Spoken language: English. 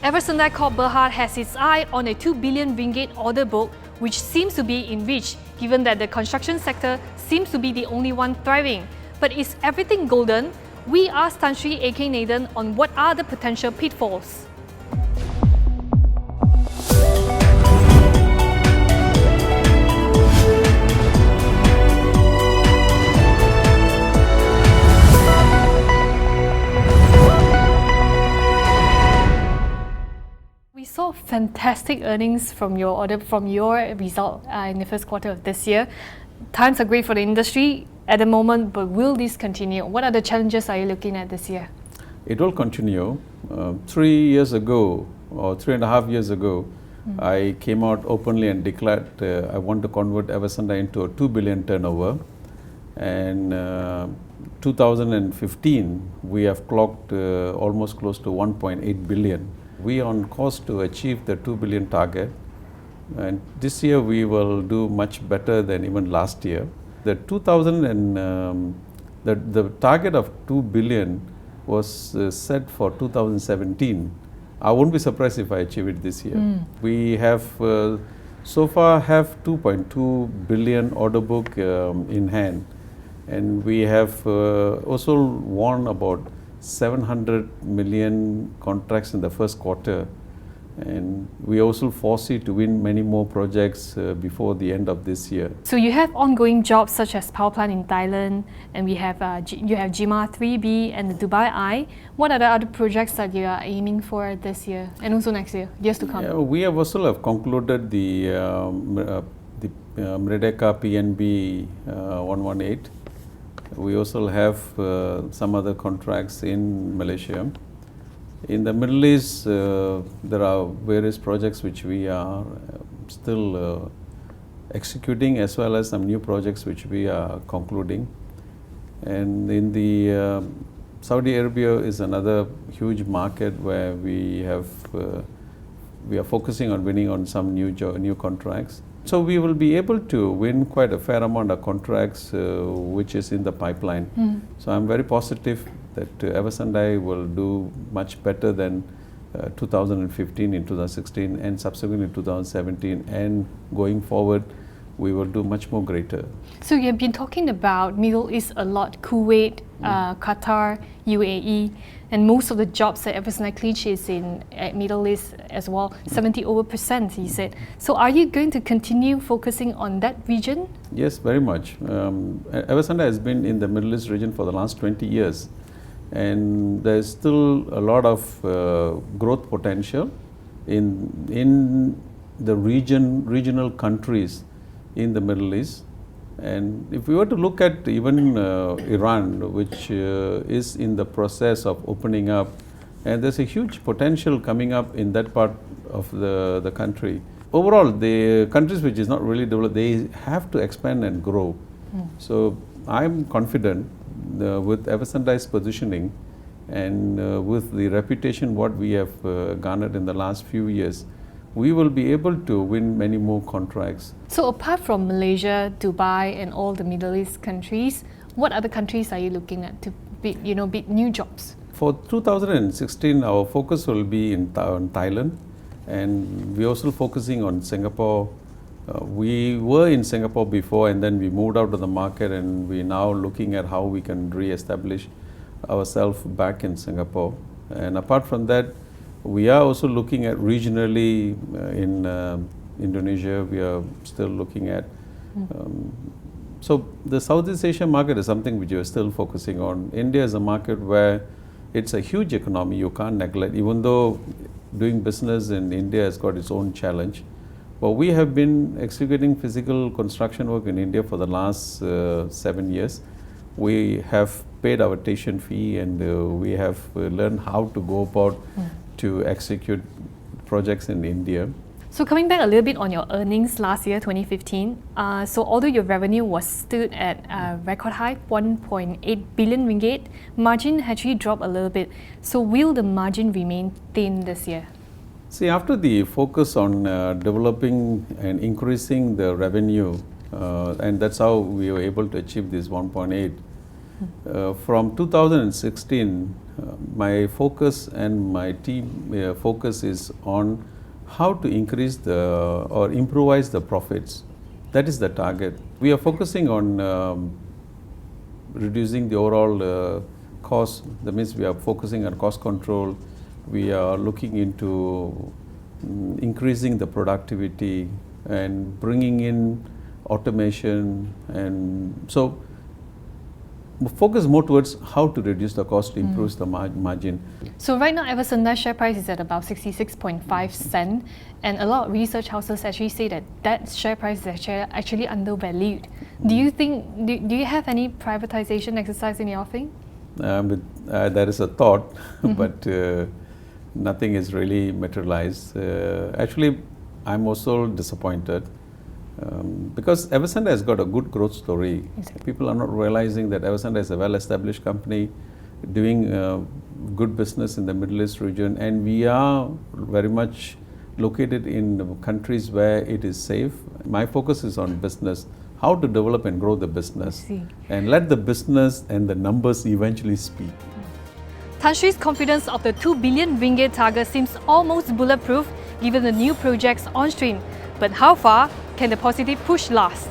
Eversendai Corp Berhad has its eye on a 2 billion ringgit order book, which seems to be in reach, given that the construction sector seems to be the only one thriving. But is everything golden? We asked Tan Sri A.K. Nathan on what are the potential pitfalls. We saw fantastic earnings from your result in the first quarter of this year. Times are great for the industry at the moment, but will this continue? What are the challenges are you looking at this year? It will continue. 3 years ago, or 3.5 years ago, I came out openly and declared I want to convert Eversendai into a 2 billion turnover. And 2015, we have clocked almost close to 1.8 billion. We are on course to achieve the 2 billion target, and this year we will do much better than even last year. The target of 2 billion was set for 2017. I won't be surprised if I achieve it this year. We have so far have 2.2 billion order book in hand, and we have also won about 700 million contracts in the first quarter, and we also foresee to win many more projects before the end of this year. So you have ongoing jobs such as power plant in Thailand, and we have you have Jima 3B and the Dubai Eye. What are the other projects that you are aiming for this year and also next year, years to come? Yeah, we have also concluded the Merdeka PNB 118. We also have some other contracts in Malaysia. In the Middle East, there are various projects which we are still executing, as well as some new projects which we are concluding. And in the Saudi Arabia is another huge market where we are focusing on winning on some new contracts. So we will be able to win quite a fair amount of contracts which is in the pipeline. So I'm very positive that Eversendai will do much better than 2015 in 2016 and subsequently in 2017, and going forward we will do much more greater. So you have been talking about Middle East a lot, Kuwait, Qatar, UAE, and most of the jobs that Eversendai clinch is in Middle East as well, 70% he said. So are you going to continue focusing on that region? Yes, very much. Eversendai has been in the Middle East region for the last 20 years, and there is still a lot of growth potential in the regional countries in the Middle East. And if we were to look at even Iran, which is in the process of opening up, and there's a huge potential coming up in that part of the country. Overall, the countries which is not really developed, they have to expand and grow. So I'm confident with Eversendai's positioning and with the reputation what we have garnered in the last few years, we will be able to win many more contracts. So apart from Malaysia, Dubai and all the Middle East countries, what other countries are you looking at to bid new jobs? For 2016, our focus will be on Thailand, and we're also focusing on Singapore. We were in Singapore before, and then we moved out of the market, and we're now looking at how we can re-establish ourselves back in Singapore. And apart from that, we are also looking at regionally in Indonesia. We are still looking at. So the Southeast Asia market is something which we are still focusing on. India is a market where it's a huge economy. You can't neglect, even though doing business in India has got its own challenge. But we have been executing physical construction work in India for the last 7 years. We have paid our tuition fee, and we have learned how to go about to execute projects in India. So coming back a little bit on your earnings last year, 2015, so although your revenue was stood at a record high, 1.8 billion ringgit, margin actually dropped a little bit. So will the margin remain thin this year? See, after the focus on developing and increasing the revenue, and that's how we were able to achieve this 1.8. From 2016, my focus and my team focus is on how to increase or improvise the profits. That is the target. We are focusing on reducing the overall cost. That means we are focusing on cost control. We are looking into increasing the productivity and bringing in automation, and so focus more towards how to reduce the cost, improves the margin. So right now, Eversendai share price is at about 66.5 cent, and a lot of research houses actually say that share price is actually undervalued. Do you think, do you have any privatization exercise in your offing? There is a thought, but nothing is really materialized. Actually, I'm also disappointed. Because Eversendai has got a good growth story. Exactly. People are not realizing that Eversendai is a well-established company doing good business in the Middle East region, and we are very much located in countries where it is safe. My focus is on business, how to develop and grow the business, and let the business and the numbers eventually speak. Tan Sri's confidence of the 2 billion ringgit target seems almost bulletproof given the new projects on stream. But how far can the positive push last?